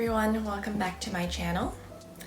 everyone, welcome back to my channel.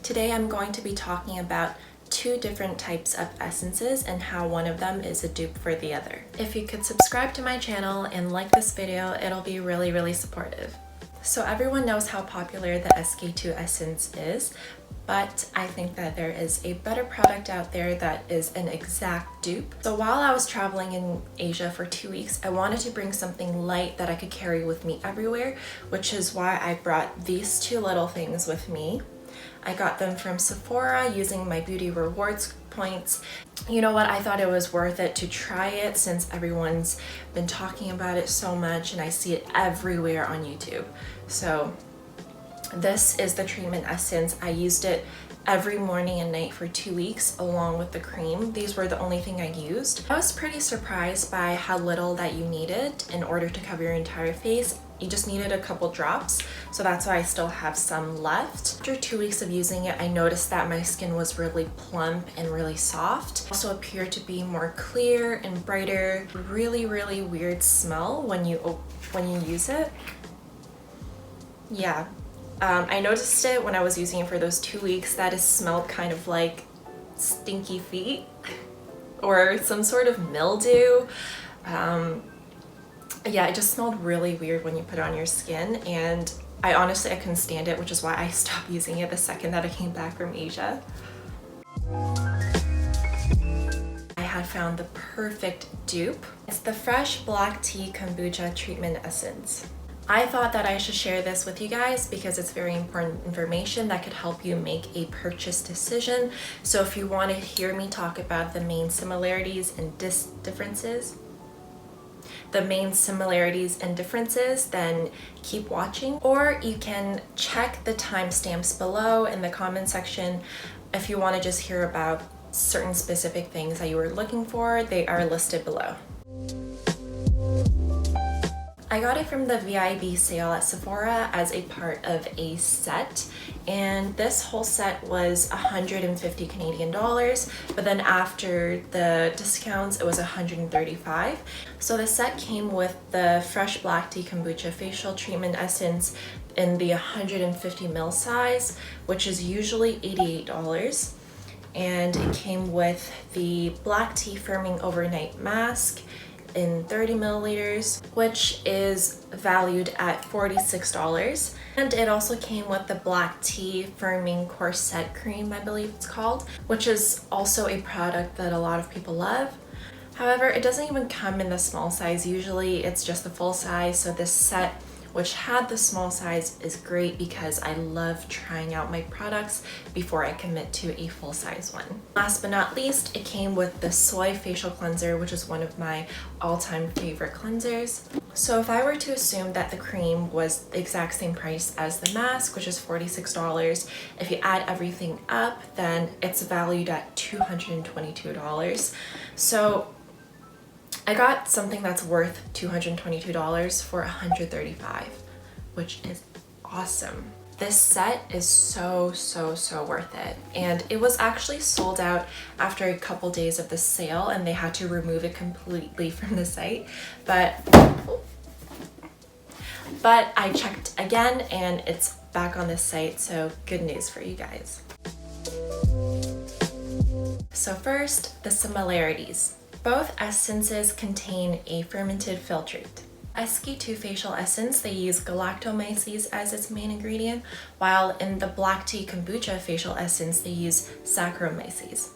Today I'm going to be talking about two different types of essences and how one of them is a dupe for the other. If you could subscribe to my channel and like this video, it'll be really supportive. So everyone knows how popular the SKII Essence is, but I think that there is a better product out there that is an exact dupe. So while I was traveling in Asia for 2 weeks, I wanted to bring something light that I could carry with me everywhere, which is why I brought these two little things with me. I got them from Sephora using my beauty rewards points. You know what, I thought it was worth it to try it since everyone's been talking about it so much and I see it everywhere on YouTube. So this is the treatment essence. I used it every morning and night for 2 weeks along with the cream. These were the only thing I used. I was pretty surprised by how little that you needed in order to cover your entire face. You just needed a couple drops, so that's why I still have some left. After 2 weeks of using it, I noticed that my skin was really plump and really soft. It also appeared to be more clear and brighter. Really weird smell when you use it. Yeah. I noticed it when I was using it for those 2 weeks that it smelled kind of like stinky feet or some sort of mildew. Yeah, it just smelled really weird when you put it on your skin, and I couldn't stand it, which is why I stopped using it the second that I came back from Asia. I had found the perfect dupe. It's the Fresh Black Tea Kombucha Treatment Essence. I thought that I should share this with you guys because it's very important information that could help you make a purchase decision. So if you want to hear me talk about the main similarities and differences, then keep watching. Or you can check the timestamps below in the comment section if you want to just hear about certain specific things that you were looking for. They are listed below. I got it from the VIB sale at Sephora as a part of a set, and this whole set was 150 Canadian dollars, but then after the discounts it was 135. So the set came with the Fresh Black Tea Kombucha Facial Treatment Essence in the 150 ml size, which is usually $88. And it came with the Black Tea Firming Overnight Mask in 30 milliliters, which is valued at $46. And it also came with the Black Tea Firming Corset Cream, I believe it's called, which is also a product that a lot of people love. However, it doesn't even come in the small size. Usually it's just the full size, so this set, which had the small size, is great because I love trying out my products before I commit to a full size one. Last but not least, it came with the SKII Facial Cleanser, which is one of my all-time favorite cleansers. So if I were to assume that the cream was the exact same price as the mask, which is $46, if you add everything up, then it's valued at $222. So I got something that's worth $222 for $135, which is awesome. This set is so worth it. And it was actually sold out after a couple days of the sale and they had to remove it completely from the site. But I checked again and it's back on the site, so good news for you guys. So first, the similarities. Both essences contain a fermented filtrate. SKII Facial Essence, they use galactomyces as its main ingredient, while in the Black Tea Kombucha Facial Essence, they use Saccharomyces.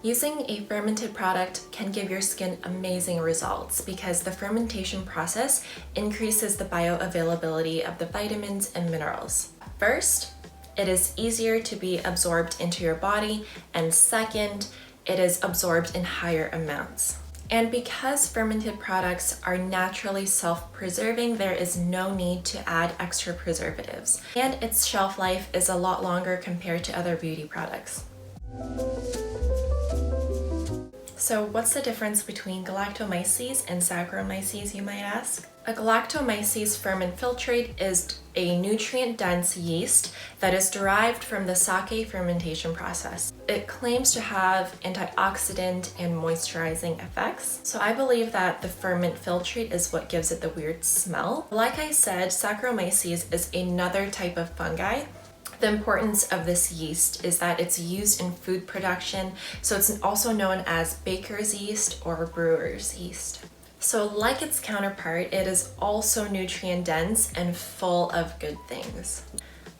Using a fermented product can give your skin amazing results because the fermentation process increases the bioavailability of the vitamins and minerals. First, it is easier to be absorbed into your body, and second, it is absorbed in higher amounts. And because fermented products are naturally self-preserving, there is no need to add extra preservatives. And its shelf life is a lot longer compared to other beauty products. So what's the difference between galactomyces and Saccharomyces, you might ask? A galactomyces ferment filtrate is a nutrient-dense yeast that is derived from the sake fermentation process. It claims to have antioxidant and moisturizing effects. So I believe that the ferment filtrate is what gives it the weird smell. Like I said, Saccharomyces is another type of fungi. The importance of this yeast is that it's used in food production, so it's also known as baker's yeast or brewer's yeast. So like its counterpart, it is also nutrient dense and full of good things.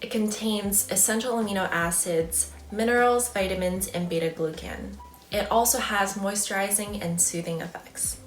It contains essential amino acids, minerals, vitamins, and beta-glucan. It also has moisturizing and soothing effects.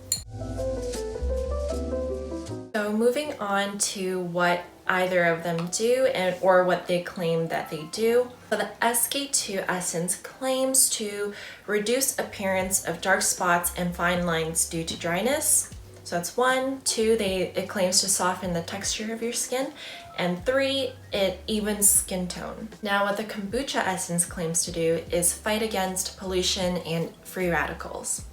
So moving on to what either of them do or what they claim that they do. So the SKII Essence claims to reduce appearance of dark spots and fine lines due to dryness. So that's 1. 2, it claims to soften the texture of your skin. And 3, it evens skin tone. Now what the Kombucha Essence claims to do is fight against pollution and free radicals.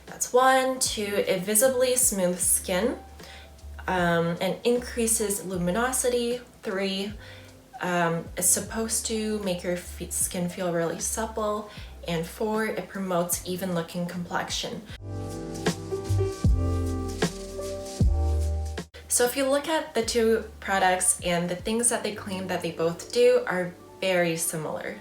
That's 1. 2, it visibly smooths skin. And increases luminosity. 3, it's supposed to make your skin feel really supple. And 4, it promotes even looking complexion. So if you look at the two products and the things that they claim that they both do are very similar.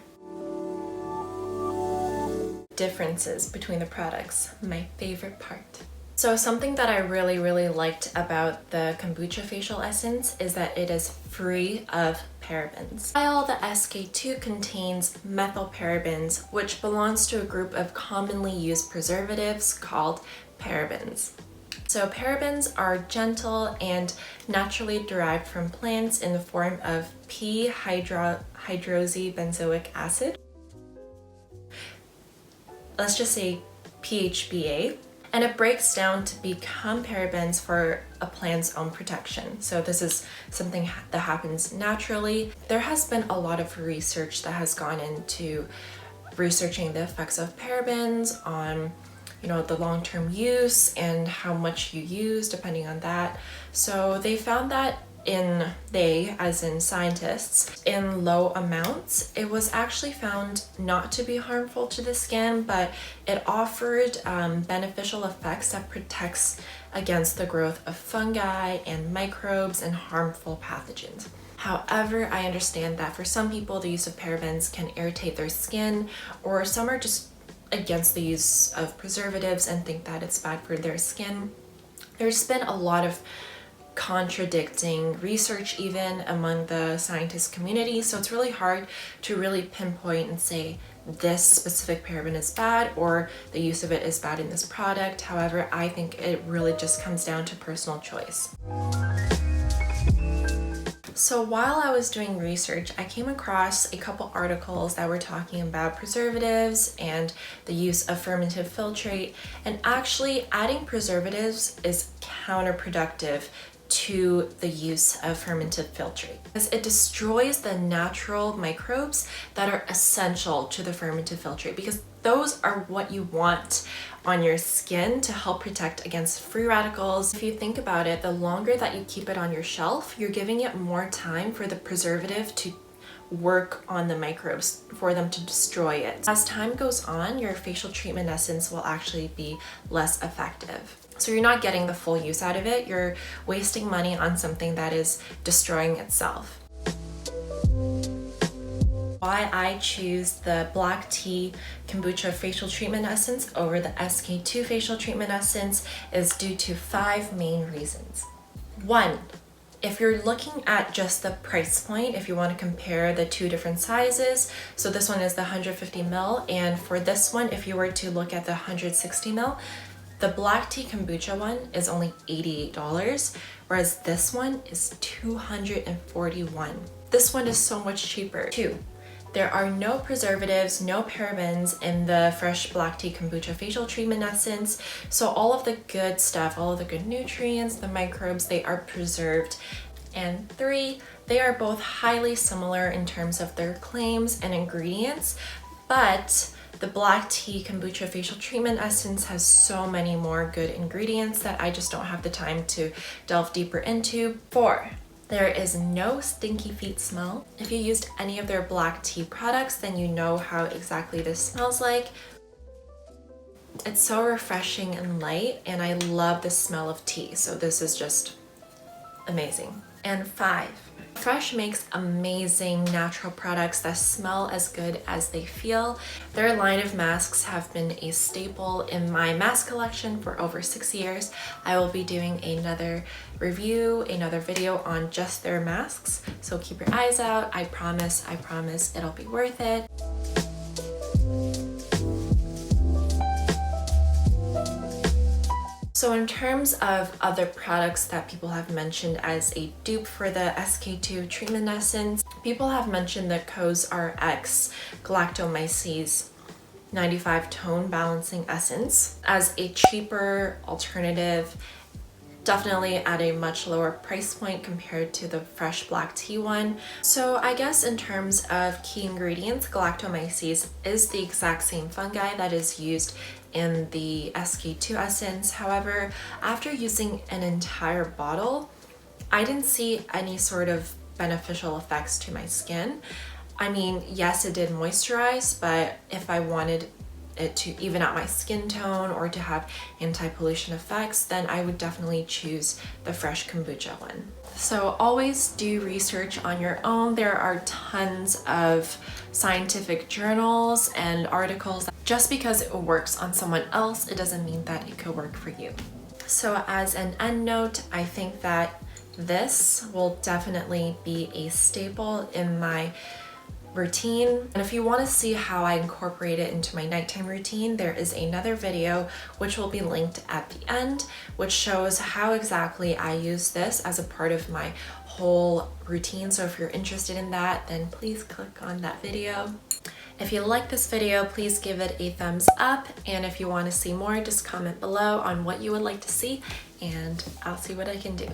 Differences between the products, my favorite part. So something that I really liked about the Kombucha Facial Essence is that it is free of parabens. While the SK2 contains methylparabens, which belongs to a group of commonly used preservatives called parabens. So parabens are gentle and naturally derived from plants in the form of p-hydroxybenzoic acid. Let's just say PHBA. And it breaks down to become parabens for a plant's own protection. So this is something that happens naturally. There has been a lot of research that has gone into researching the effects of parabens on, the long-term use and how much you use depending on that. So they found that as in scientists, in low amounts, it was actually found not to be harmful to the skin, but it offered beneficial effects that protects against the growth of fungi and microbes and harmful pathogens. However, I understand that for some people, the use of parabens can irritate their skin, or some are just against the use of preservatives and think that it's bad for their skin. There's been a lot of contradicting research even among the scientist community, so it's really hard to really pinpoint and say this specific paraben is bad or the use of it is bad in this product. However, I think it really just comes down to personal choice. So while I was doing research, I came across a couple articles that were talking about preservatives and the use of fermented filtrate, and actually adding preservatives is counterproductive to the use of fermented filtrate, because it destroys the natural microbes that are essential to the fermented filtrate, because those are what you want on your skin to help protect against free radicals. If you think about it, the longer that you keep it on your shelf, you're giving it more time for the preservative to work on the microbes, for them to destroy it. As time goes on, your facial treatment essence will actually be less effective. So you're not getting the full use out of it. You're wasting money on something that is destroying itself. Why I choose the black tea kombucha facial treatment essence over the SK2 facial treatment essence is due to 5 main reasons. 1, if you're looking at just the price point, if you want to compare the two different sizes, so this one is the 150 ml, and for this one, if you were to look at the 160 ml, the black tea kombucha one is only $88, whereas this one is $241. This one is so much cheaper. 2, there are no preservatives, no parabens in the fresh black tea kombucha facial treatment essence. So all of the good stuff, all of the good nutrients, the microbes, they are preserved. And 3, they are both highly similar in terms of their claims and ingredients, but The black tea Kombucha Facial Treatment Essence has so many more good ingredients that I just don't have the time to delve deeper into. 4. There is no stinky feet smell. If you used any of their black tea products, then you know how exactly this smells like. It's so refreshing and light, and I love the smell of tea, so this is just amazing. And 5. Fresh makes amazing natural products that smell as good as they feel. Their line of masks have been a staple in my mask collection for over 6 years. I will be doing another review, another video on just their masks, so keep your eyes out. I promise it'll be worth it. So in terms of other products that people have mentioned as a dupe for the SKII Treatment Essence, people have mentioned the COSRX Galactomyces 95 Tone Balancing Essence as a cheaper alternative, definitely at a much lower price point compared to the fresh black tea one. So I guess in terms of key ingredients, Galactomyces is the exact same fungi that is used in the SKII Essence. However, after using an entire bottle, I didn't see any sort of beneficial effects to my skin. I mean, yes, it did moisturize, but if I wanted it to even out my skin tone or to have anti-pollution effects, then I would definitely choose the fresh kombucha one. So always do research on your own. There are tons of scientific journals and articles. Just because it works on someone else, it doesn't mean that it could work for you. So as an end note, I think that this will definitely be a staple in my routine. And if you want to see how I incorporate it into my nighttime routine, there is another video which will be linked at the end, which shows how exactly I use this as a part of my whole routine. So if you're interested in that, then please click on that video. If you like this video, please give it a thumbs up. And if you want to see more, just comment below on what you would like to see, and I'll see what I can do.